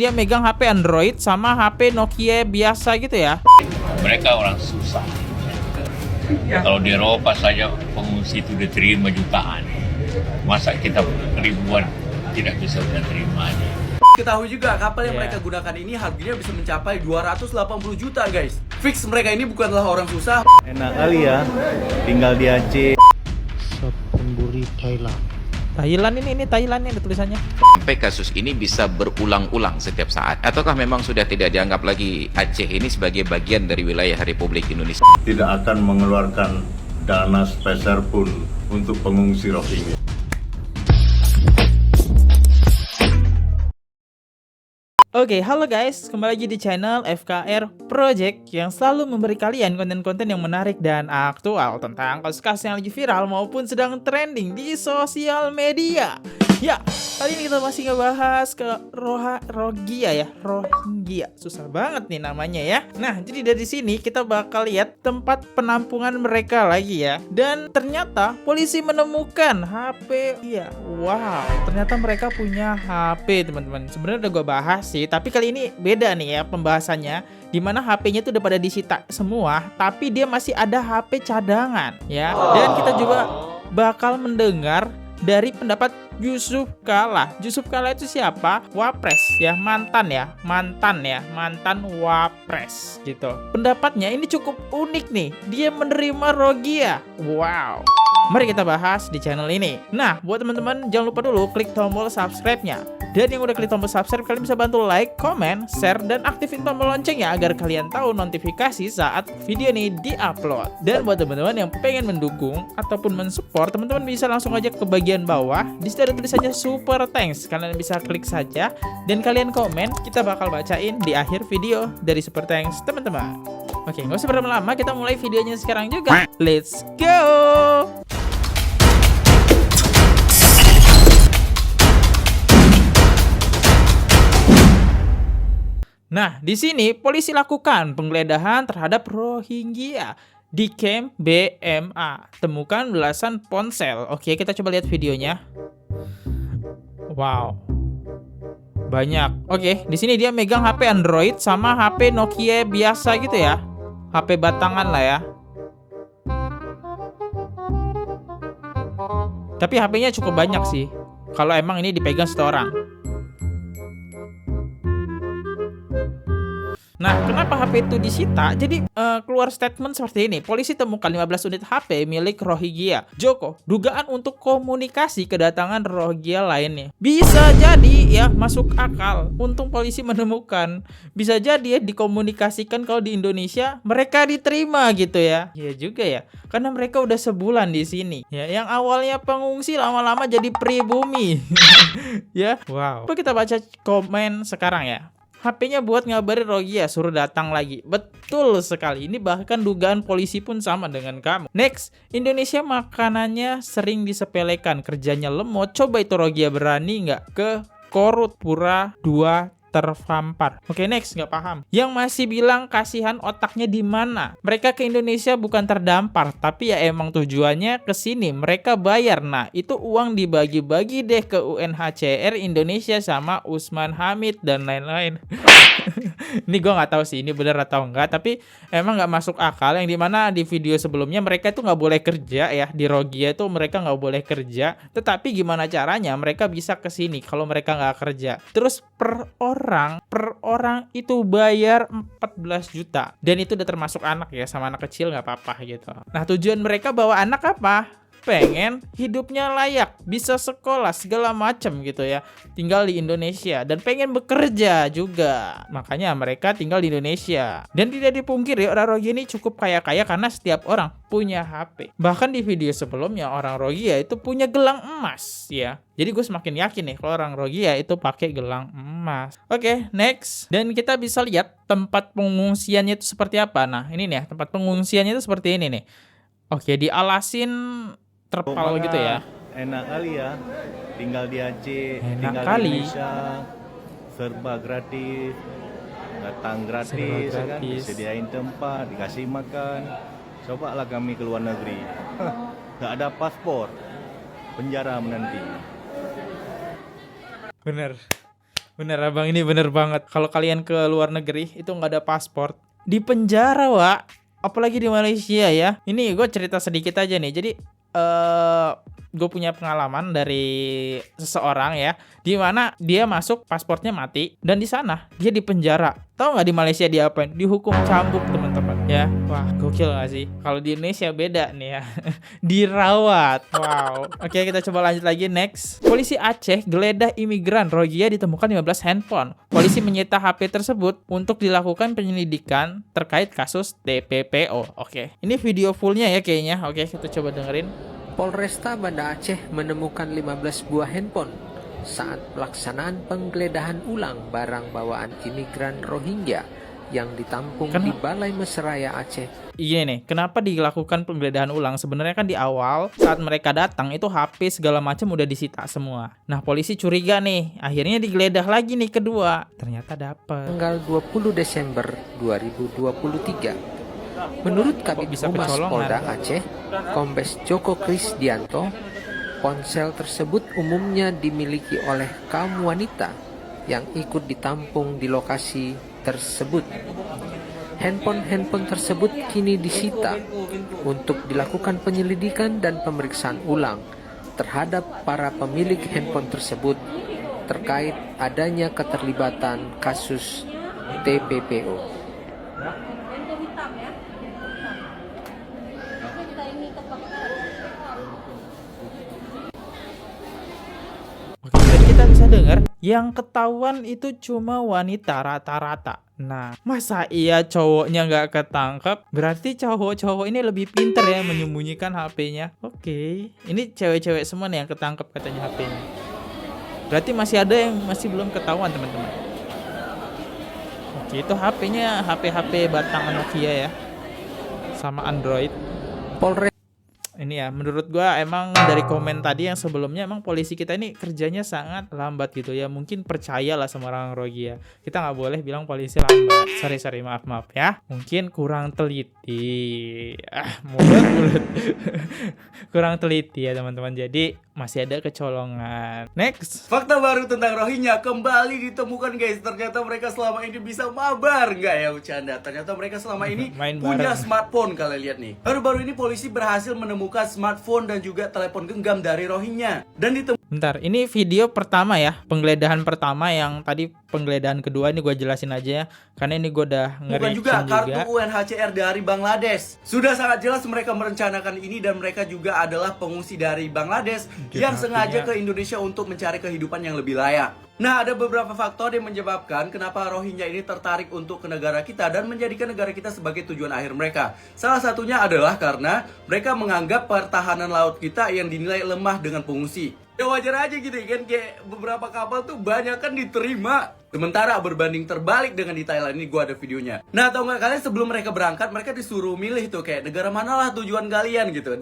Dia megang HP Android sama HP Nokia biasa gitu ya. Mereka orang susah. Kalau di Eropa saja pengungsi itu diterima jutaan. Masa kita ribuan tidak bisa menerimanya. Ketahui juga kapal yang mereka gunakan ini harganya bisa mencapai 280 juta guys. Fix mereka ini bukanlah orang susah. Enak kali ya, tinggal di Aceh. Sepemburi Thailand. Thailand ini Thailand ada tulisannya. Sampai kasus ini bisa berulang-ulang setiap saat? Ataukah memang sudah tidak dianggap lagi Aceh ini sebagai bagian dari wilayah Republik Indonesia? Tidak akan mengeluarkan dana sepeser pun untuk pengungsi Rohingya. Oke, halo guys, kembali lagi di channel FKR Project yang selalu memberi kalian konten-konten yang menarik dan aktual tentang kasus-kasus yang lagi viral maupun sedang trending di sosial media. Ya, kali ini kita masih ngebahas ke Rohingya. Susah banget nih namanya ya. Nah, jadi dari sini kita bakal lihat tempat penampungan mereka lagi ya. Dan ternyata polisi menemukan HP. Ya, wow, ternyata mereka punya HP, teman-teman. Sebenarnya udah gue bahas sih, tapi kali ini beda nih ya pembahasannya, dimana HP-nya tuh udah pada disita semua, tapi dia masih ada HP cadangan ya. Dan kita juga bakal mendengar dari pendapat Yusuf Kala. Yusuf Kala itu siapa? Wapres ya, mantan Wapres gitu. Pendapatnya ini cukup unik nih. Dia menerima Rohingya. Wow. Mari kita bahas di channel ini. Nah, buat teman-teman jangan lupa dulu klik tombol subscribe-nya. Dan yang udah klik tombol subscribe, kalian bisa bantu like, comment, share, dan aktifin tombol loncengnya agar kalian tahu notifikasi saat video ini di-upload. Dan buat teman-teman yang pengen mendukung ataupun mensupport, teman-teman bisa langsung aja ke bagian bawah. Di situ ada tulisannya super thanks. Kalian bisa klik saja dan kalian komen, kita bakal bacain di akhir video dari super thanks teman-teman. Oke, nggak usah berlama-lama, kita mulai videonya sekarang juga. Let's go! Nah, di sini polisi lakukan penggeledahan terhadap Rohingya di camp BMA. Temukan belasan ponsel. Oke, kita coba lihat videonya. Wow. Banyak. Oke, di sini dia megang HP Android sama HP Nokia biasa gitu ya. HP batangan lah ya. Tapi HP-nya cukup banyak sih. Kalau emang ini dipegang satu orang. Nah, kenapa HP itu disita? Jadi keluar statement seperti ini. Polisi temukan 15 unit HP milik Rohingya. Joko, dugaan untuk komunikasi kedatangan Rohingya lainnya. Bisa jadi ya, masuk akal. Untung polisi menemukan. Bisa jadi ya dikomunikasikan kalau di Indonesia mereka diterima gitu ya. Iya juga ya. Karena mereka udah sebulan di sini. Ya, yang awalnya pengungsi lama-lama jadi pribumi. Ya. Wow. Coba kita baca komen sekarang ya. HP-nya buat ngabarin Rohingya, suruh datang lagi. Betul sekali. Ini bahkan dugaan polisi pun sama dengan kamu. Next, Indonesia makanannya sering disepelekan, kerjanya lemot. Coba itu Rohingya berani nggak ke Korut Pura 2 tervampar. Oke, next, nggak paham. Yang masih bilang kasihan otaknya di mana? Mereka ke Indonesia bukan terdampar, tapi ya emang tujuannya ke sini. Mereka bayar. Nah, itu uang dibagi-bagi deh ke UNHCR Indonesia sama Usman Hamid dan lain-lain. Ini gue nggak tahu sih ini benar atau enggak, tapi emang nggak masuk akal. Yang dimana di video sebelumnya mereka itu nggak boleh kerja ya, di Rohingya itu mereka nggak boleh kerja. Tetapi gimana caranya mereka bisa ke sini kalau mereka nggak kerja? Terus per orang itu bayar 14 juta. Dan itu udah termasuk anak ya, sama anak kecil nggak apa-apa gitu. Nah, tujuan mereka bawa anak apa? Pengen hidupnya layak, bisa sekolah segala macam gitu ya, tinggal di Indonesia dan pengen bekerja juga. Makanya mereka tinggal di Indonesia. Dan tidak dipungkiri orang Rohingya ini cukup kaya-kaya karena setiap orang punya HP. Bahkan di video sebelumnya orang Rohingya itu punya gelang emas ya. Jadi gue semakin yakin nih kalau orang Rohingya itu pakai gelang emas. Oke, next. Dan kita bisa lihat tempat pengungsiannya itu seperti apa. Nah, ini nih tempat pengungsiannya itu seperti ini nih. Oke, dialasin terpal gitu ya. Enak kali ya, tinggal di Aceh, Enak tinggal kali. di Indonesia, serba gratis, datang gratis, Serba ya kan? gratis. Disediain tempat, dikasih makan. Cobalah kami ke luar negeri, nggak ada paspor, penjara menanti. Bener. Bener abang, ini bener banget. Kalau kalian ke luar negeri itu nggak ada paspor, di penjara, Wak. Apalagi di Malaysia ya. Ini gue cerita sedikit aja nih. Jadi gue punya pengalaman dari seseorang ya, di mana dia masuk pasportnya mati dan di sana dia di penjara. Tahu nggak di Malaysia dia apain? Dihukum cambuk, teman-teman. Ya, wah gokil nggak sih? Kalau di Indonesia beda nih ya, dirawat. Wow. Oke, kita coba lanjut lagi next. Polisi Aceh geledah imigran Rohingya, ditemukan 15 handphone. Polisi menyita HP tersebut untuk dilakukan penyelidikan terkait kasus TPPO. Oke, ini video fullnya ya kayaknya. Oke, kita coba dengerin. Polresta Banda Aceh menemukan 15 buah handphone saat pelaksanaan penggeledahan ulang barang bawaan imigran Rohingya yang ditampung di Balai Mesraya Aceh. Iya nih, kenapa dilakukan penggeledahan ulang? Sebenarnya kan di awal saat mereka datang itu HP segala macam udah disita semua. Nah, polisi curiga nih, akhirnya digeledah lagi nih kedua. Ternyata dapat. Tanggal 20 Desember 2023. Menurut Kabid Humas Polda Aceh, Kombes Joko Krisdianto, ponsel tersebut umumnya dimiliki oleh kaum wanita yang ikut ditampung di lokasi tersebut. Handphone tersebut kini disita untuk dilakukan penyelidikan dan pemeriksaan ulang terhadap para pemilik handphone tersebut terkait adanya keterlibatan kasus TPPO. Dan kita bisa dengar yang ketahuan itu cuma wanita rata-rata. Nah, masa iya cowoknya nggak ketangkep? Berarti cowok-cowok ini lebih pinter ya menyembunyikan HP-nya. Oke, ini cewek-cewek semua nih yang ketangkep katanya HP-nya. Berarti masih ada yang masih belum ketahuan, teman-teman. Oke, itu HP-nya HP batangan Nokia ya, sama Android. Polres Ini ya, menurut gua emang dari komen tadi yang sebelumnya emang polisi kita ini kerjanya sangat lambat gitu ya. Mungkin percayalah sama orang Rohingya. Kita nggak boleh bilang polisi lambat. Sorry, maaf ya. Mungkin kurang teliti. Mulut. Kurang teliti ya teman-teman. Jadi masih ada kecolongan. Next. Fakta baru tentang Rohingya kembali ditemukan guys. Ternyata mereka selama ini bisa mabar. Nggak ya bercanda. Ternyata mereka selama ini punya smartphone. Kalian lihat nih. Baru-baru ini polisi berhasil menemukan smartphone dan juga telepon genggam dari Rohingya. Dan Bentar, ini video pertama ya. Penggeledahan pertama, yang tadi penggeledahan kedua ini gue jelasin aja ya. Karena ini gue udah bukan juga kartu UNHCR dari Bangladesh. Sudah sangat jelas mereka merencanakan ini dan mereka juga adalah pengungsi dari Bangladesh yang sengaja ke Indonesia untuk mencari kehidupan yang lebih layak. Nah, ada beberapa faktor yang menyebabkan kenapa Rohingya ini tertarik untuk ke negara kita dan menjadikan negara kita sebagai tujuan akhir mereka. Salah satunya adalah karena mereka menganggap pertahanan laut kita yang dinilai lemah dengan pengungsi. Ya wajar aja gitu kan, kayak beberapa kapal tuh banyak kan diterima. Sementara berbanding terbalik dengan di Thailand, ini gua ada videonya. Nah, tau gak kalian sebelum mereka berangkat, mereka disuruh milih tuh kayak negara manalah tujuan kalian gitu.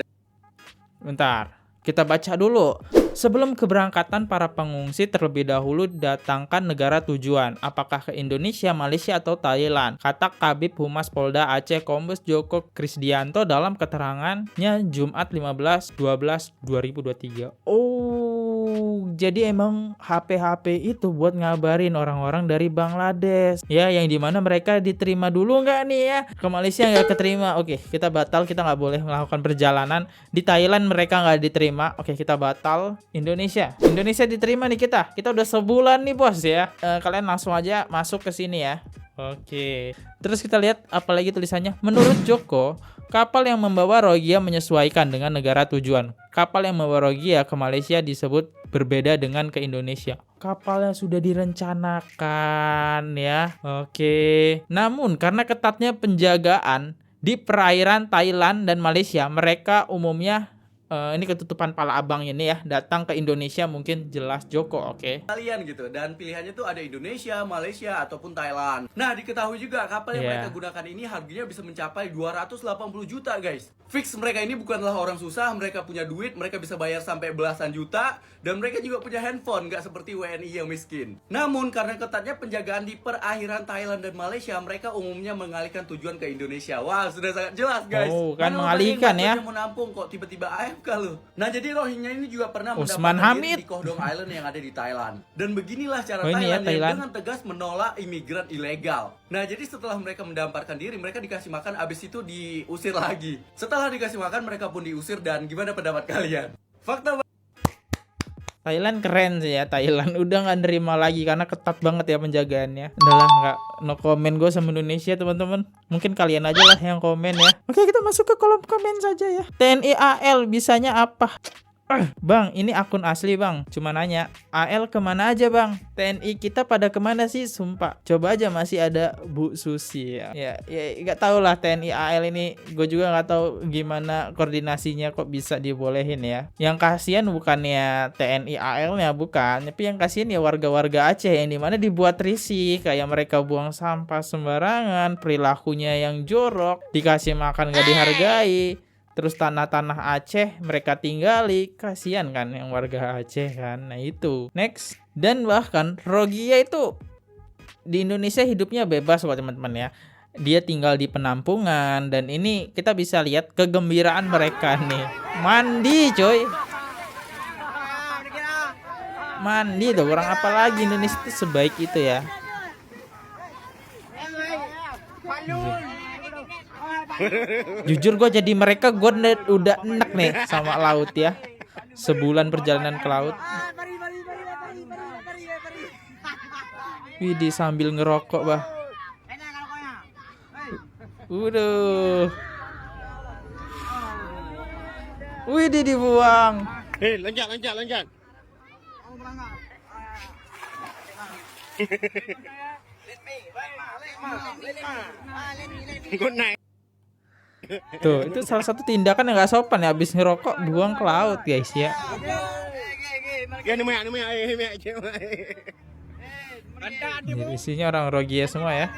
Bentar, kita baca dulu. Sebelum keberangkatan, para pengungsi terlebih dahulu datangkan negara tujuan. Apakah ke Indonesia, Malaysia, atau Thailand? Kata Kabid Humas Polda Aceh Kombes Joko Krisdianto dalam keterangannya Jumat 15/12/2023. Jadi emang HP itu buat ngabarin orang-orang dari Bangladesh. Ya, yang dimana mereka diterima dulu nggak nih ya? Ke Malaysia nggak keterima. Oke, kita batal. Kita nggak boleh melakukan perjalanan. Di Thailand mereka nggak diterima. Oke, kita batal. Indonesia diterima nih kita. Kita udah sebulan nih bos ya. Kalian langsung aja masuk ke sini ya. Oke. Terus kita lihat apalagi tulisannya. Menurut Joko, kapal yang membawa Rohingya menyesuaikan dengan negara tujuan. Kapal yang membawa Rohingya ke Malaysia disebut berbeda dengan ke Indonesia. Kapalnya sudah direncanakan ya. Oke. Namun karena ketatnya penjagaan di perairan Thailand dan Malaysia, mereka umumnya ini ketutupan pala abang ini ya, datang ke Indonesia mungkin jelas Joko, oke. Kalian gitu, dan pilihannya tuh ada Indonesia, Malaysia, ataupun Thailand. Nah, diketahui juga kapal yang mereka gunakan ini harganya bisa mencapai 280 juta guys. Fix mereka ini bukanlah orang susah, mereka punya duit, mereka bisa bayar sampai belasan juta, dan mereka juga punya handphone, nggak seperti WNI yang miskin. Namun, karena ketatnya penjagaan di perairan Thailand dan Malaysia, mereka umumnya mengalihkan tujuan ke Indonesia. Wah, sudah sangat jelas guys. Oh, kan mengalihkan ya. Menampung kok tiba-tiba AFK lu. Nah, jadi Rohingya ini juga pernah Usman mendapatkan Hamid diri di Kodong Island yang ada di Thailand. Dan beginilah cara Oh, ini ya, Thailand, Thailand. yang dengan tegas menolak imigran ilegal. Nah, jadi setelah mereka mendamparkan diri, mereka dikasih makan, abis itu diusir lagi. Setelah dikasih makan, mereka pun diusir. Dan gimana pendapat kalian? Fakta Thailand keren sih ya. Thailand udah nggak nerima lagi karena ketat banget ya penjagaannya. Udahlah, nggak, no comment gue sama Indonesia teman-teman. Mungkin kalian aja lah yang komen ya. Oke, kita masuk ke kolom komen saja ya. TNI AL bisanya apa? Bang, ini akun asli bang. Cuma nanya, AL kemana aja bang? TNI kita pada kemana sih? Sumpah. Coba aja masih ada Bu Susi ya. Ya nggak tahu lah TNI AL ini. Gue juga nggak tahu gimana koordinasinya kok bisa dibolehin ya. Yang kasihan bukannya TNI AL-nya, bukan. Tapi yang kasihan ya warga-warga Aceh yang dimana dibuat risih. Kayak mereka buang sampah sembarangan, perilakunya yang jorok, dikasih makan nggak dihargai. Terus tanah-tanah Aceh mereka tinggali, kasihan kan yang warga Aceh kan. Nah itu. Next. Dan bahkan Rohingya itu di Indonesia hidupnya bebas kok teman-teman ya. Dia tinggal di penampungan dan ini kita bisa lihat kegembiraan mereka nih. Mandi coy. Mandi tuh, kurang apa lagi Indonesia itu sebaik itu ya. Jujur gue jadi mereka, gue udah enak nih sama laut ya. Sebulan perjalanan ke laut. Widih sambil ngerokok bah. Udah. Widih dibuang. Loncat. Tuh, itu salah satu tindakan yang gak sopan ya. Habis ngerokok buang ke laut guys ya. Jadi isinya orang Rohingya semua ya.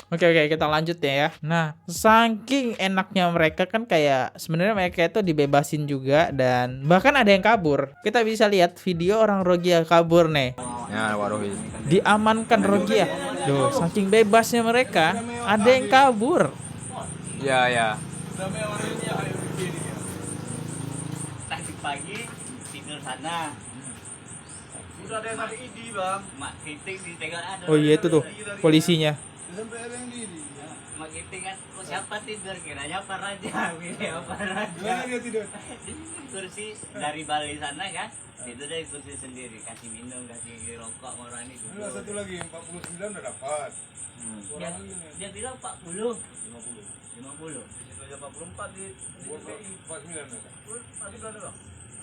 Oke, kita lanjut ya. Nah, saking enaknya mereka kan kayak sebenarnya mereka itu dibebasin juga dan bahkan ada yang kabur. Kita bisa lihat video orang Rohingya kabur nih. Ya, Warohil. Diamankan Rohingya. Duh, saking bebasnya mereka, ada yang kabur. Ya. Tadi pagi tidur sana. Udah ada yang tadi ID bang. Mak Kiting ditinggal ada. Oh iya itu tuh polisinya. Mak Kiting kan, kok siapa tidur? Kiranya apa raja? Pilih apa raja? Mana dia tidur? Kursi dari Bali sana kan? Itu dari kursi sendiri, kasih minum, kasih rokok, orang ini dulu. Satu lagi 49 udah dapat. Dia bilang 40. 50. 44 di 49 udah. tadi berapa bang?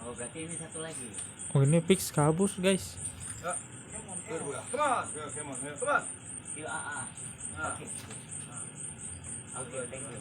Oh berarti ini satu lagi. Oh ini fix kabur guys. Come on. Yuk Oke. Oke, thank you.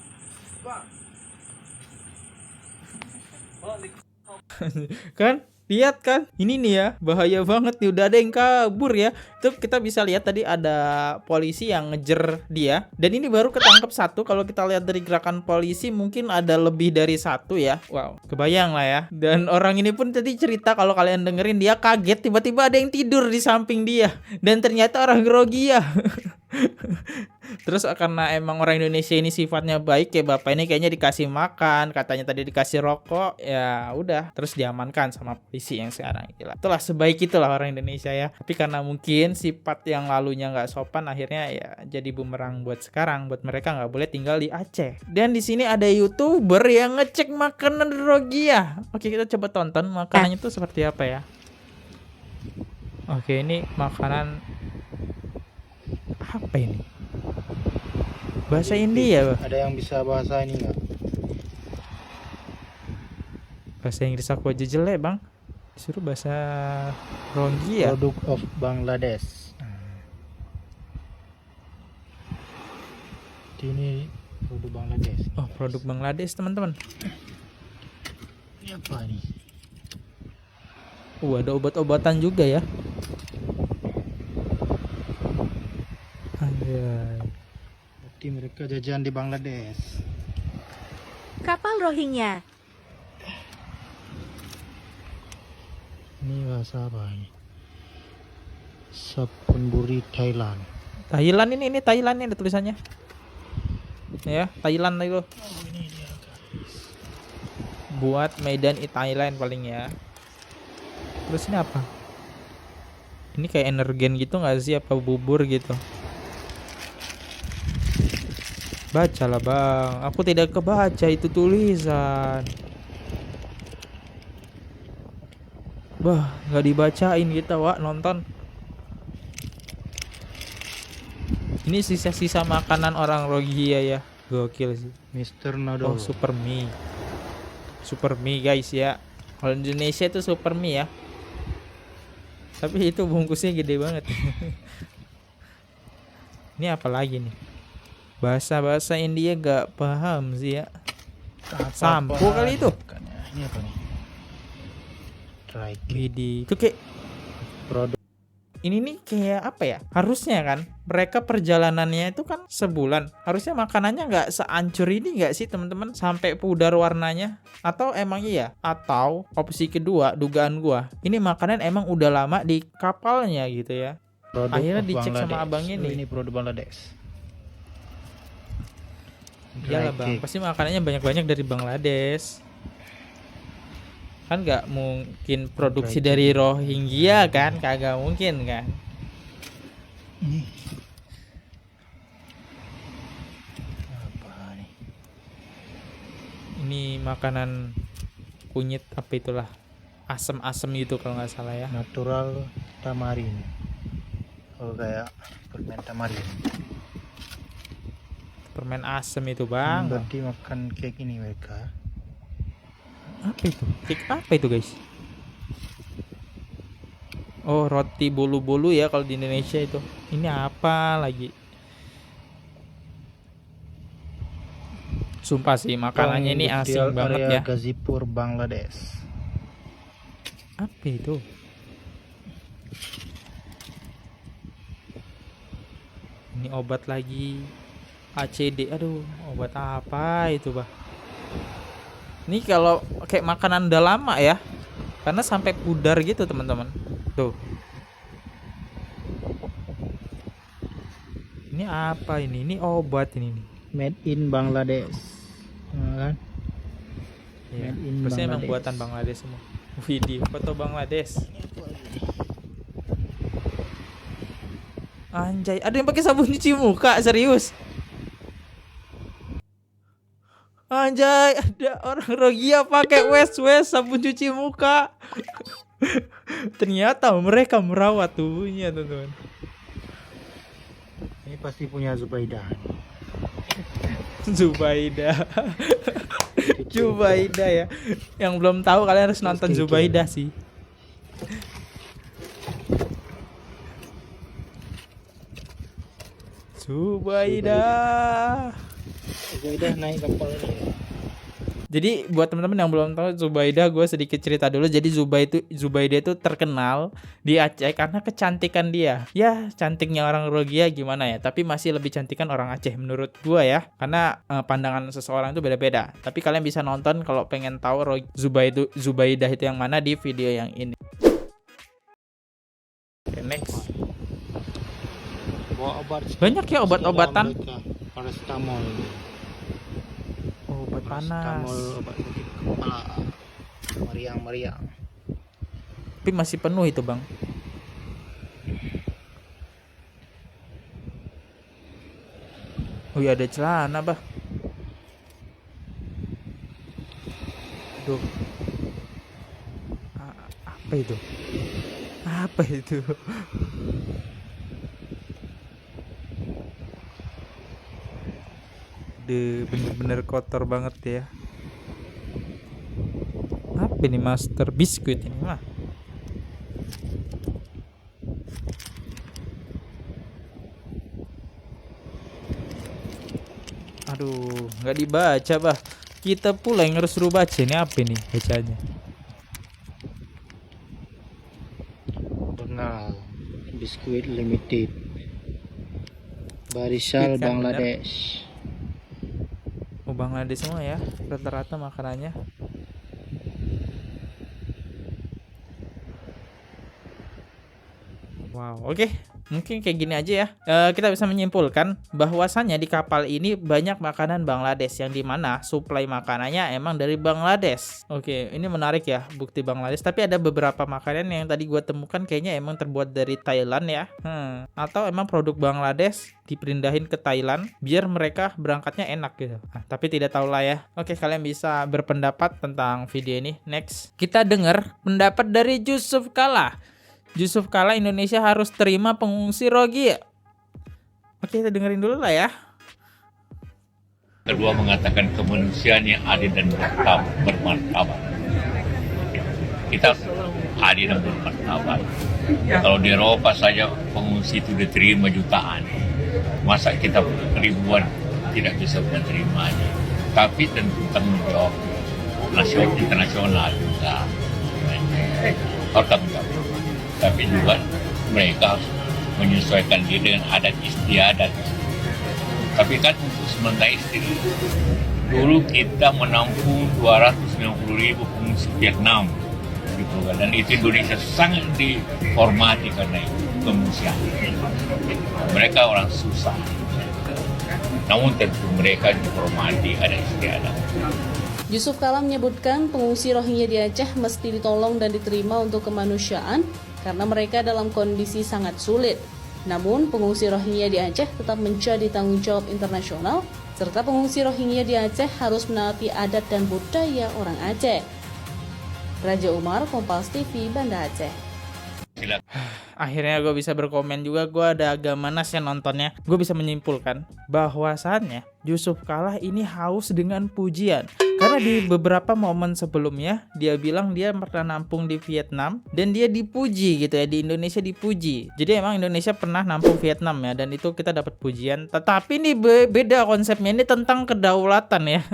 Kan? Lihat kan? Ini nih ya, bahaya banget nih, udah ada yang kabur ya. Itu kita bisa lihat tadi ada polisi yang ngejer dia. Dan ini baru ketangkep satu. Kalau kita lihat dari gerakan polisi mungkin ada lebih dari satu ya. Wow, kebayang lah ya. Dan orang ini pun tadi cerita, kalau kalian dengerin, dia kaget tiba-tiba ada yang tidur di samping dia. Dan ternyata orang Rohingya. Terus karena emang orang Indonesia ini sifatnya baik ya, bapak ini kayaknya dikasih makan, katanya tadi dikasih rokok, ya udah, terus diamankan sama polisi yang sekarang. Itulah sebaik itulah orang Indonesia ya. Tapi karena mungkin sifat yang lalunya nggak sopan, akhirnya ya jadi bumerang buat sekarang, buat mereka nggak boleh tinggal di Aceh. Dan di sini ada YouTuber yang ngecek makanan Rohingya. Oke, kita coba tonton makanannya tuh seperti apa ya. Oke, ini makanan apa ini? Bahasa India, Bang. Ada yang bisa bahasa ini nggak? Bahasa Inggris aku aja jelek, Bang. Disuruh bahasa Rohingya. Product of Bangladesh. Ini produk Bangladesh. Oh, produk Bangladesh, teman-teman. Ini apa ini? Ada obat-obatan juga ya. Berarti mereka jajan di Bangladesh. Kapal Rohingya. Ini bahasa apa ini? Sapunburi Thailand. Thailand ini Thailand ini ada tulisannya. Ya, Thailand itu. Buat Medan di Thailand paling ya. Terus ini apa? Ini kayak energen gitu nggak sih, apa bubur gitu? Bacalah bang, aku tidak kebaca itu tulisan. Bah, nggak dibacain kita Wak nonton. Ini sisa-sisa makanan orang Rohingya ya, gokil sih. Mr. Oh, Nado. super mie guys ya. Kalau Indonesia itu super mie ya. Tapi itu bungkusnya gede banget. Ini apa lagi nih? Bahasa India gak paham sih ya. Sampo kali itu. Ini apa nih? Dry cake. Widih, itu kayak Produk. ini nih kayak apa ya? Harusnya kan mereka perjalanannya itu kan sebulan. Harusnya makanannya nggak seancur ini nggak sih teman-teman? Sampai pudar warnanya. Atau emang iya? Atau opsi kedua, dugaan gua, ini makanan emang udah lama di kapalnya gitu ya. Produk Akhirnya of dicek sama Bangladesh. abangnya nih. Ini produk Bangladesh. Iyalah Dry bang, cake. pasti makanannya banyak-banyak dari Bangladesh. Kan nggak mungkin produksi Dry cake. dari Rohingya kan? Kagak mungkin kan? Apa nih? Ini makanan kunyit apa itulah, asem-asem gitu kalau nggak salah ya. Natural tamarin. Oh kayak permen tamarin. Permen asem itu bang. Berarti makan cake ini mereka. Apa itu? Cake apa itu guys? Oh, roti bolu-bolu ya kalau di Indonesia itu. Ini apa lagi? Sumpah sih makanannya ini asing Industrial banget area ya. Gazipur, Bangladesh. Apa itu? Ini obat lagi. ACD. Aduh, obat apa itu, Bah? Ini kalau kayak makanan udah lama ya. Karena sampai pudar gitu, teman-teman. Tuh. Ini apa ini? Ini obat ini nih. Made in Bangladesh. Kan? Ya, Made in pasti emang Bangladesh. buatan Bangladesh semua. Video foto Bangladesh. Anjay, ada yang pakai sabun cuci muka, serius. Anjay, ada orang Rohingya pakai wes sabun cuci muka. Ternyata mereka merawat tubuhnya, teman-teman. Ini pasti punya Zubaidah. Zubaidah. Zubaidah ya. Yang belum tahu kalian harus nonton Zubaidah sih. Zubaidah. Zubaidah naik kapal ini. Jadi buat teman-teman yang belum tahu Zubaidah, gue sedikit cerita dulu. Jadi Zubaidah itu terkenal di Aceh karena kecantikan dia. Ya, cantiknya orang Rohingya gimana ya, tapi masih lebih cantikan orang Aceh menurut gue ya. Karena pandangan seseorang itu beda-beda. Tapi kalian bisa nonton kalau pengen tahu Zubaidah itu yang mana di video yang ini. Oke, next. Bawa obat. Banyak ya obat-obatan. Paracetamol. Obat panas. Paracetamol, obat sakit kepala. Meriang. Tapi masih penuh itu, Bang. Oh iya, ada celana, Bah. Tuh. Apa itu? Apa itu? Bener-bener kotor banget ya. Apa ini, Master Biskuit ini mah? Aduh, nggak dibaca, Bah. Kita pula yang harus suruh baca. Ini apa nih bacanya? Bengal. Biskuit limited. Barisal Biskuit kan, Bangladesh. Oh, Bangladesh semua ya rata-rata makanannya. Wow, oke. Mungkin kayak gini aja ya. Kita bisa menyimpulkan bahwasannya di kapal ini banyak makanan Bangladesh yang dimana suplai makanannya emang dari Bangladesh. Oke, ini menarik ya, bukti Bangladesh. Tapi ada beberapa makanan yang tadi gue temukan kayaknya emang terbuat dari Thailand ya. Atau emang produk Bangladesh dipindahin ke Thailand biar mereka berangkatnya enak gitu. Tapi tidak tahu lah ya. Oke, kalian bisa berpendapat tentang video ini. Next, kita dengar pendapat dari Yusuf Kala. Yusuf Kala, Indonesia harus terima pengungsi Rohingya. Oke, kita dengerin dulu lah ya. Kedua mengatakan kemanusiaan yang adil dan bermartabat. Kita adil dan bermartabat. Kalau di Eropa saja pengungsi itu diterima jutaan. Masa kita ribuan tidak bisa menerimanya. Tapi tentu tanggung jawab nasional internasional juga. Harus tanggung jawab. Tapi juga mereka harus menyesuaikan diri dengan adat istiadat. Tapi kan untuk sementara istri, dulu kita menampung 290.000 pengungsi Vietnam, gitu kan. Dan itu Indonesia sangat dihormati karena itu pengungsian. Mereka orang susah, namun tentu mereka dihormati adat istiadat. Yusuf Kala menyebutkan pengungsi Rohingya di Aceh mesti ditolong dan diterima untuk kemanusiaan karena mereka dalam kondisi sangat sulit. Namun, pengungsi Rohingya di Aceh tetap menjadi tanggung jawab internasional, serta pengungsi Rohingya di Aceh harus menaati adat dan budaya orang Aceh. Raja Umar, Kompas TV, Banda Aceh. Akhirnya gue bisa berkomen juga. Gue ada agak manas ya nontonnya. Gue bisa menyimpulkan bahwasannya Yusuf Kala ini haus dengan pujian. Karena di beberapa momen sebelumnya dia bilang dia pernah nampung di Vietnam dan dia dipuji gitu ya, di Indonesia dipuji. Jadi emang Indonesia pernah nampung Vietnam ya, dan itu kita dapat pujian. Tetapi ini beda konsepnya, ini tentang kedaulatan ya.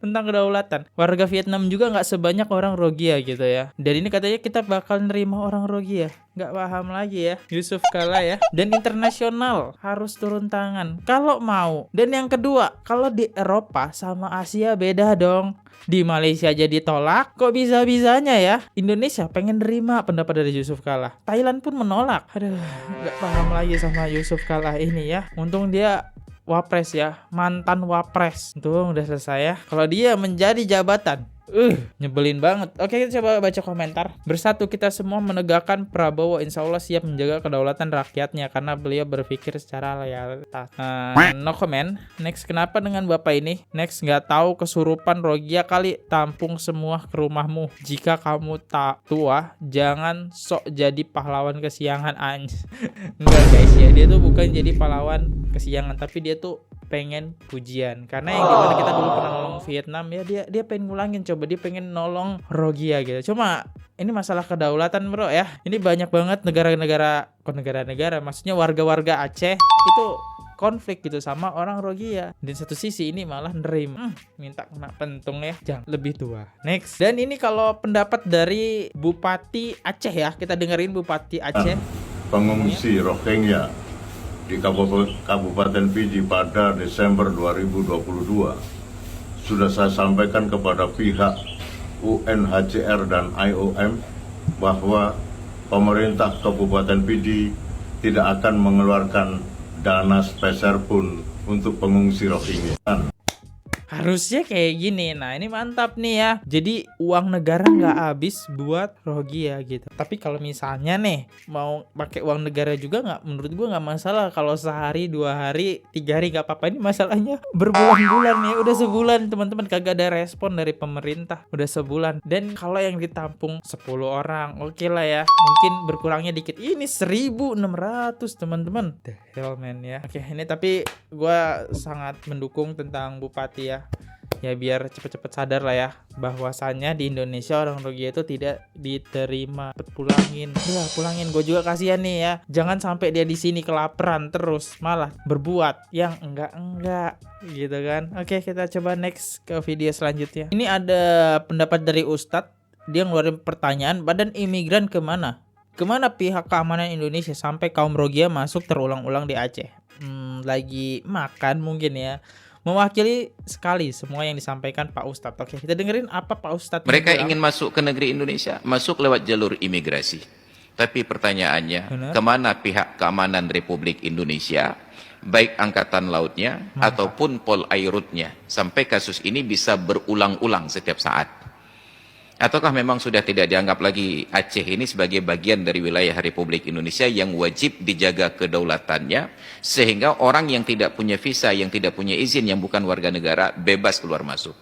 Tentang kedaulatan. Warga Vietnam juga nggak sebanyak orang Rohingya gitu ya. Dan ini katanya kita bakal nerima orang Rohingya. Nggak paham lagi ya Yusuf Kala ya. Dan internasional harus turun tangan kalau mau. Dan yang kedua, kalau di Eropa sama Asia beda dong. Di Malaysia aja ditolak, kok bisa-bisanya ya Indonesia pengen nerima pendapat dari Yusuf Kala. Thailand pun menolak. Aduh, nggak paham lagi sama Yusuf Kala ini ya. Untung dia wapres ya, mantan wapres. Untung udah selesai ya. Kalau dia menjadi jabatan, nyebelin banget. Oke, kita coba baca komentar. Bersatu kita semua menegakkan Prabowo, insya Allah siap menjaga kedaulatan rakyatnya karena beliau berpikir secara loyalitas. No comment. Next, kenapa dengan bapak ini? Next, nggak tahu kesurupan Rohingya kali, tampung semua ke rumahmu. Jika kamu tak tua, jangan sok jadi pahlawan kesiangan anj. Enggak guys ya, dia tuh bukan jadi pahlawan kesiangan, tapi dia tuh pengen pujian. Karena yang dimana kita dulu pernah nolong Vietnam ya, dia pengen ngulangin, coba dia pengen nolong Rohingya gitu. Cuma ini masalah kedaulatan bro ya. Ini banyak banget negara-negara, maksudnya warga-warga Aceh itu konflik gitu sama orang Rohingya. Dan satu sisi ini malah nerima, minta kena pentung ya, jangan lebih tua. Next. Dan ini kalau pendapat dari Bupati Aceh ya, kita dengerin Bupati Aceh. Pengungsi Rohingya di Kabupaten Pidi pada Desember 2022 sudah saya sampaikan kepada pihak UNHCR dan IOM bahwa pemerintah Kabupaten Pidi tidak akan mengeluarkan dana sepeser pun untuk pengungsi Rohingya. Harusnya kayak gini. Nah ini mantap nih ya. Jadi uang negara nggak habis buat Rohingya gitu. Tapi kalau misalnya nih mau pakai uang negara juga nggak, menurut gua nggak masalah. Kalau sehari, 2 hari, 3 hari nggak apa-apa. Ini masalahnya berbulan-bulan ya. Udah sebulan teman-teman kagak ada respon dari pemerintah. Udah sebulan. Dan kalau yang ditampung 10 orang, oke lah ya. Mungkin berkurangnya dikit. Ini 1.600 teman-teman. The hell man ya. Oke, ini tapi gua sangat mendukung tentang Bupati ya. Ya biar cepet-cepet sadar lah ya bahwasannya di Indonesia orang Rohingya itu tidak diterima. Pulangin gue juga kasihan nih ya. Jangan sampai dia di sini kelaparan terus malah berbuat yang enggak gitu kan. Oke, kita coba next ke video selanjutnya. Ini ada pendapat dari Ustadz. Dia ngeluarin pertanyaan, badan imigran kemana pihak keamanan Indonesia sampai kaum Rohingya masuk terulang-ulang di Aceh? Lagi makan mungkin ya. Mewakili sekali semua yang disampaikan Pak Ustadz. Oke, kita dengerin apa Pak Ustadz. Mereka ingin masuk ke negeri Indonesia, masuk lewat jalur imigrasi. Tapi pertanyaannya, Benar. kemana pihak keamanan Republik Indonesia, baik Angkatan Lautnya ataupun Polairutnya, sampai kasus ini bisa berulang-ulang setiap saat? Ataukah memang sudah tidak dianggap lagi Aceh ini sebagai bagian dari wilayah Republik Indonesia yang wajib dijaga kedaulatannya, sehingga orang yang tidak punya visa, yang tidak punya izin, yang bukan warga negara, bebas keluar masuk?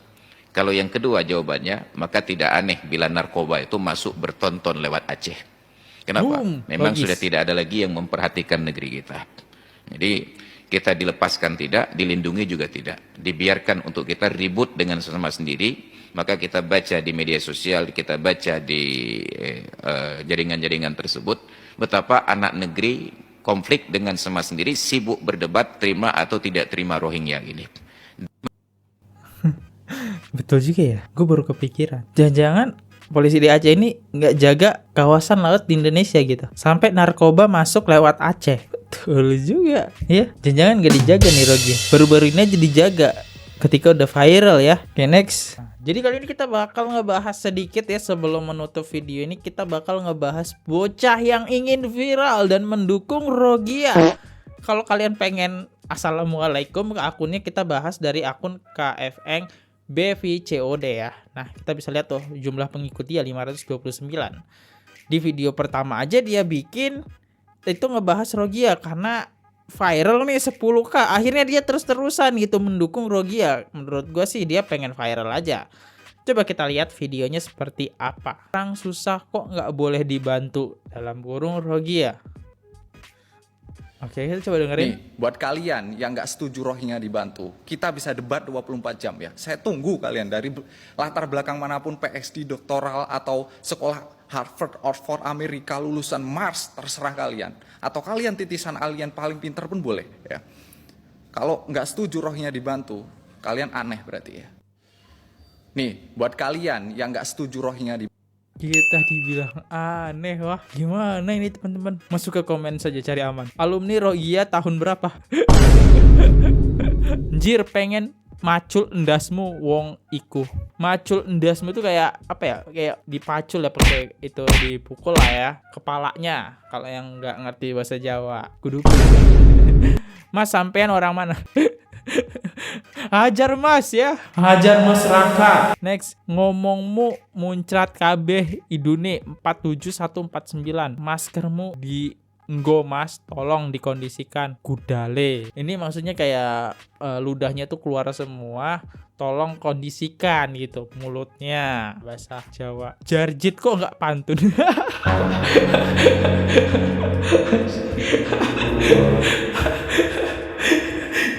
Kalau yang kedua jawabannya, maka tidak aneh bila narkoba itu masuk bertonton lewat Aceh. Kenapa? Memang logis. sudah tidak ada lagi yang memperhatikan negeri kita. Jadi kita dilepaskan tidak, dilindungi juga tidak. Dibiarkan untuk kita ribut dengan sesama sendiri, maka kita baca di media sosial, kita baca di jaringan-jaringan tersebut, betapa anak negeri konflik dengan sama sendiri, sibuk berdebat terima atau tidak terima Rohingya ini. Betul juga ya, gue baru kepikiran. Jangan-jangan polisi di Aceh ini nggak jaga kawasan laut di Indonesia gitu, sampai narkoba masuk lewat Aceh. Betul juga ya, jangan-jangan nggak dijaga nih Rogi. Baru-baru ini aja dijaga ketika udah viral ya. Oke, next. Jadi kali ini kita bakal ngebahas sedikit ya, sebelum menutup video ini kita bakal ngebahas bocah yang ingin viral dan mendukung Rogia. Kalau kalian pengen assalamualaikum ke akunnya, kita bahas dari akun KFN BVCOD ya. Nah, kita bisa lihat tuh jumlah pengikutnya 529. Di video pertama aja dia bikin itu ngebahas Rogia karena viral nih 10k. Akhirnya dia terus-terusan gitu mendukung Rogia. Menurut gua sih dia pengen viral aja. Coba kita lihat videonya seperti apa. Orang susah kok nggak boleh dibantu, dalam kurung Rogia. Oke, kita coba dengerin. Nih, buat kalian yang nggak setuju Rohingya dibantu, kita bisa debat 24 jam ya. Saya tunggu kalian dari latar belakang manapun, PhD, doktoral, atau sekolah Harvard, Oxford, Amerika, lulusan Mars, terserah kalian. Atau kalian titisan alien paling pinter pun boleh ya. Kalau nggak setuju Rohingya dibantu, kalian aneh berarti ya. Nih, buat kalian yang nggak setuju Rohingya dibantu, Kita dibilang aneh, wah gimana ini teman-teman? Masuk ke komen saja cari aman. Alumni Rogia tahun berapa? Anjir, pengen macul endasmu wong iku. Macul endasmu itu kayak apa ya? Kayak dipacul ya, pakai itu dipukul lah ya kepalanya. Kalau yang nggak ngerti bahasa Jawa, kudu. Mas, sampean orang mana? Hajar Mas ya, hajar Mas Raka. Next, ngomongmu muncrat kabeh idune 47149. Maskermu di nggo Mas, tolong dikondisikan gudale. Ini maksudnya kayak ludahnya tuh keluar semua, tolong kondisikan gitu mulutnya, bahasa Jawa. Jarjit kok nggak pantun.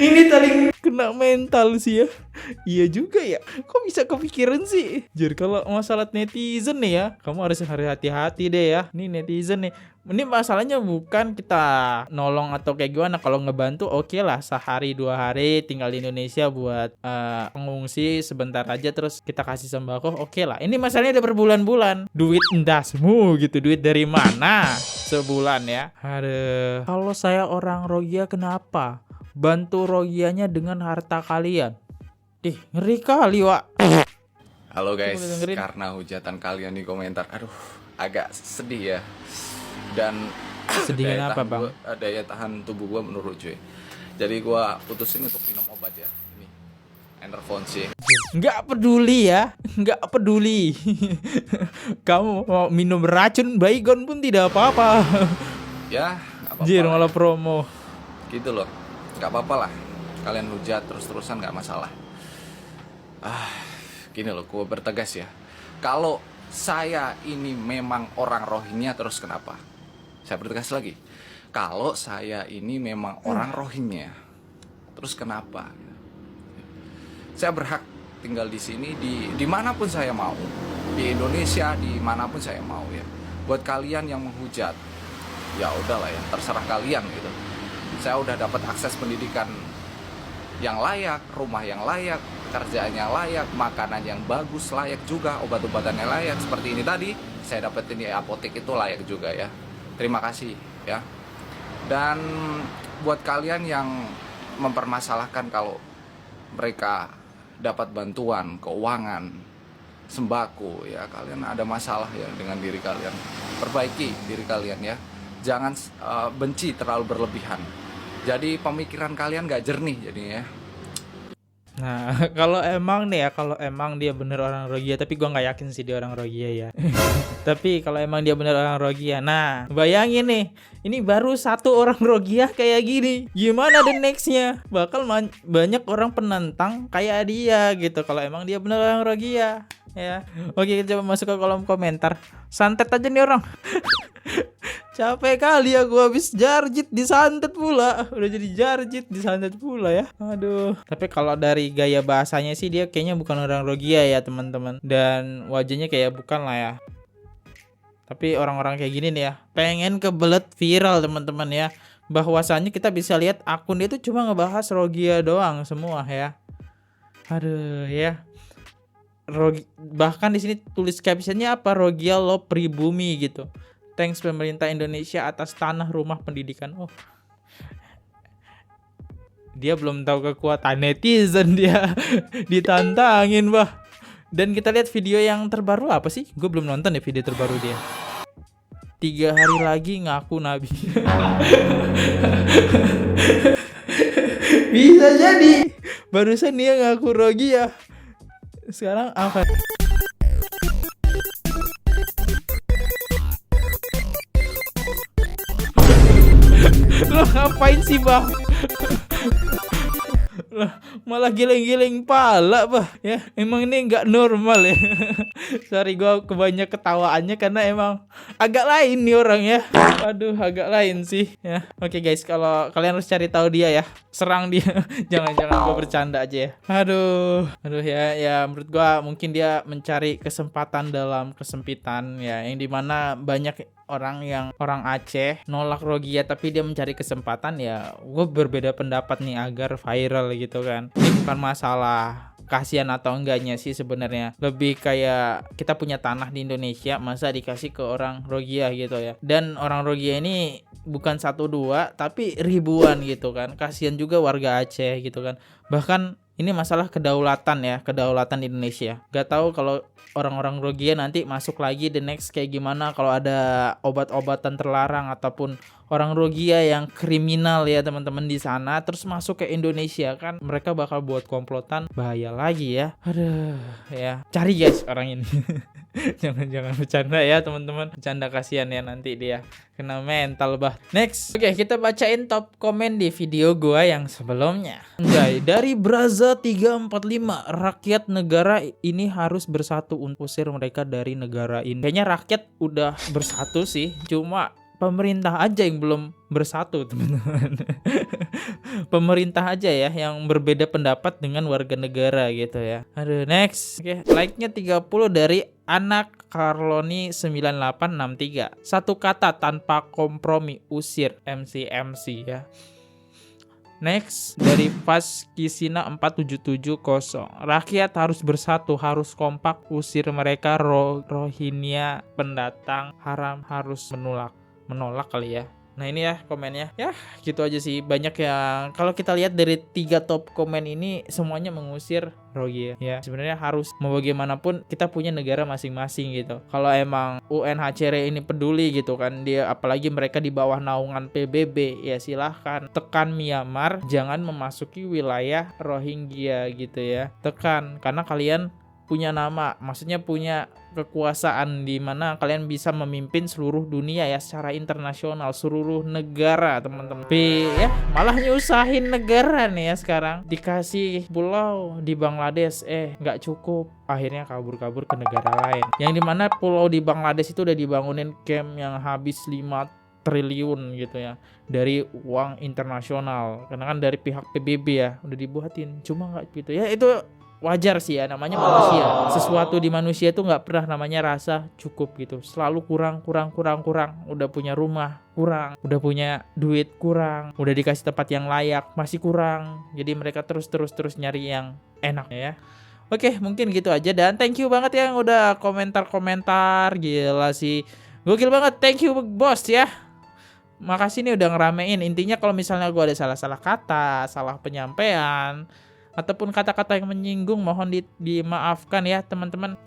Ini paling kena mental sih ya. Iya juga ya. Kok bisa kepikiran sih? Jadi kalau masalah netizen nih ya, kamu harus hati-hati deh ya. Ini netizen nih. Ini masalahnya bukan kita nolong atau kayak gimana. Kalau ngebantu oke lah, sehari 2 hari tinggal di Indonesia buat pengungsi sebentar aja terus kita kasih sembako, oke lah. Ini masalahnya udah berbulan-bulan. Duit endasmu gitu, duit dari mana sebulan ya? Aduh. Kalau saya orang Rogia kenapa? Bantu Rogianya dengan harta kalian. Ngeri kali, Wak. halo guys, karena hujatan kalian di komentar, aduh, agak sedih ya. Dan sedih kenapa, Bang? Daya tahan tubuh gua menurun cuy. Jadi gua putusin untuk minum obat ya. Ini Enervon sih. Nggak peduli ya, nggak peduli. Kamu mau minum racun baygon pun tidak apa-apa. Ya, apa-apa. Jir, malah promo. Gitu loh. Gak apa-apa lah, kalian hujat terus-terusan gak masalah. Gini loh, gue bertegas ya. Kalau saya ini memang orang Rohingya, terus kenapa? Saya bertegas lagi. Kalau saya ini memang orang Rohingya, terus kenapa? Saya berhak tinggal di sini, dimanapun saya mau. Di Indonesia, dimanapun saya mau ya. Buat kalian yang menghujat, ya udahlah ya, terserah kalian gitu. Saya udah dapat akses pendidikan yang layak, rumah yang layak, kerjaan yang layak, makanan yang bagus layak juga, obat-obatan yang layak. Seperti ini tadi, saya dapetin di apotek itu layak juga ya. Terima kasih ya. Dan buat kalian yang mempermasalahkan kalau mereka dapat bantuan keuangan, sembako ya, kalian ada masalah ya dengan diri kalian. perbaiki diri kalian ya. Jangan benci terlalu berlebihan. Jadi pemikiran kalian gak jernih jadinya ya. Nah, kalau emang dia bener orang Rohingya, tapi gua nggak yakin sih dia orang Rohingya ya. Tapi kalau emang dia bener orang Rohingya, nah bayangin nih, ini baru satu orang Rohingya kayak gini, gimana the nextnya? Bakal banyak orang penantang kayak dia gitu. Kalau emang dia bener orang Rohingya, ya. Oke, kita coba masuk ke kolom komentar. Santet aja nih orang. Capek kali ya gua habis jarjit disantet pula. Udah jadi jarjit disantet pula ya. Aduh. Tapi kalau dari gaya bahasanya sih dia kayaknya bukan orang Rohingya ya teman-teman. Dan wajahnya kayak bukan lah ya. Tapi orang-orang kayak gini nih ya, pengen kebelet viral teman-teman ya. Bahwasannya kita bisa lihat akun dia tuh cuma ngebahas Rohingya doang semua ya. Aduh ya. Bahkan di sini tulis captionnya apa? Rohingya lo pribumi gitu. Thanks pemerintah Indonesia atas tanah rumah pendidikan. Oh, dia belum tahu kekuatan netizen, dia ditantangin bah. Dan kita lihat video yang terbaru apa sih? Gue belum nonton ya video terbaru dia. 3 hari lagi ngaku nabi. Bisa jadi barusan dia ngaku Rohingya. Sekarang apa? Lo ngapain sih bang? Lah, malah giling-giling pala bah ya. Emang ini nggak normal ya. Sorry gue kebanyak ketawaannya karena emang agak lain nih orang ya. Aduh agak lain sih ya. Oke guys, kalau kalian harus cari tahu dia ya, serang dia. Jangan gue bercanda aja ya. Aduh ya menurut gue mungkin dia mencari kesempatan dalam kesempitan ya, yang dimana banyak orang Aceh nolak Rohingya tapi dia mencari kesempatan ya. Gue berbeda pendapat nih agar viral gitu kan. Ini bukan masalah kasihan atau enggaknya sih sebenarnya, lebih kayak kita punya tanah di Indonesia masa dikasih ke orang Rohingya gitu ya. Dan orang Rohingya ini bukan 1-2 tapi ribuan gitu kan. Kasihan juga warga Aceh gitu kan. Bahkan ini masalah kedaulatan ya, kedaulatan Indonesia. Gak tahu kalau orang-orang Rohingya nanti masuk lagi the next kayak gimana kalau ada obat-obatan terlarang ataupun orang Rohingya yang kriminal ya teman-teman di sana terus masuk ke Indonesia, kan mereka bakal buat komplotan, bahaya lagi ya. Aduh ya, cari guys orang ini. Jangan bercanda ya teman-teman, bercanda kasihan ya nanti dia kena mental bah. Next, oke kita bacain top komen di video gua yang sebelumnya. Guys, dari Braza 345, rakyat negara ini harus bersatu untuk usir mereka dari negara ini. Kayaknya rakyat udah bersatu sih, cuma pemerintah aja yang belum bersatu teman-teman. Pemerintah aja ya yang berbeda pendapat dengan warga negara gitu ya. Aduh next. Oke, like-nya 30 dari Anak Carloni 9863. Satu kata tanpa kompromi, usir MC ya. Next, dari Paskisina 4770. Rakyat harus bersatu, harus kompak, usir mereka. Rohingya pendatang haram harus menolak kali ya. Nah ini ya komennya. Ya gitu aja sih. Banyak yang kalau kita lihat dari 3 top komen ini semuanya mengusir Rohingya ya. Sebenarnya harus mau bagaimanapun kita punya negara masing-masing gitu. Kalau emang UNHCR ini peduli gitu kan, dia apalagi mereka di bawah naungan PBB ya, silahkan tekan Myanmar jangan memasuki wilayah Rohingya gitu ya. Tekan, karena kalian punya nama, maksudnya punya kekuasaan di mana kalian bisa memimpin seluruh dunia ya, secara internasional, seluruh negara teman-teman. Tapi ya malah nyusahin negara nih ya sekarang. Dikasih pulau di Bangladesh, nggak cukup, akhirnya kabur-kabur ke negara lain. Yang dimana pulau di Bangladesh itu udah dibangunin camp yang habis 5 triliun gitu ya dari uang internasional, karena kan dari pihak PBB ya udah dibuatin, cuma nggak gitu ya. Itu wajar sih ya, namanya manusia. Sesuatu di manusia itu nggak pernah namanya rasa cukup gitu, selalu kurang. Udah punya rumah kurang, udah punya duit kurang, udah dikasih tempat yang layak masih kurang. Jadi mereka terus nyari yang enak ya. Oke, mungkin gitu aja, dan thank you banget yang udah komentar, gila sih, gokil banget. Thank you bos ya, makasih nih udah ngeramein. Intinya kalau misalnya gue ada salah kata, salah penyampaian, ataupun kata-kata yang menyinggung, mohon dimaafkan ya teman-teman.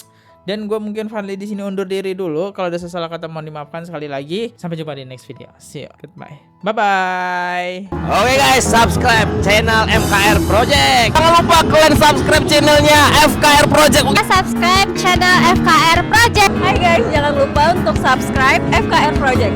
Dan gue mungkin Fadli di sini undur diri dulu. Kalau ada salah kata mohon dimaafkan sekali lagi. Sampai jumpa di next video. See you. Goodbye. Bye-bye. Oke guys, subscribe channel FKR Project. Jangan lupa kalian subscribe channelnya FKR Project. Subscribe channel FKR Project. Hai guys, jangan lupa untuk subscribe FKR Project.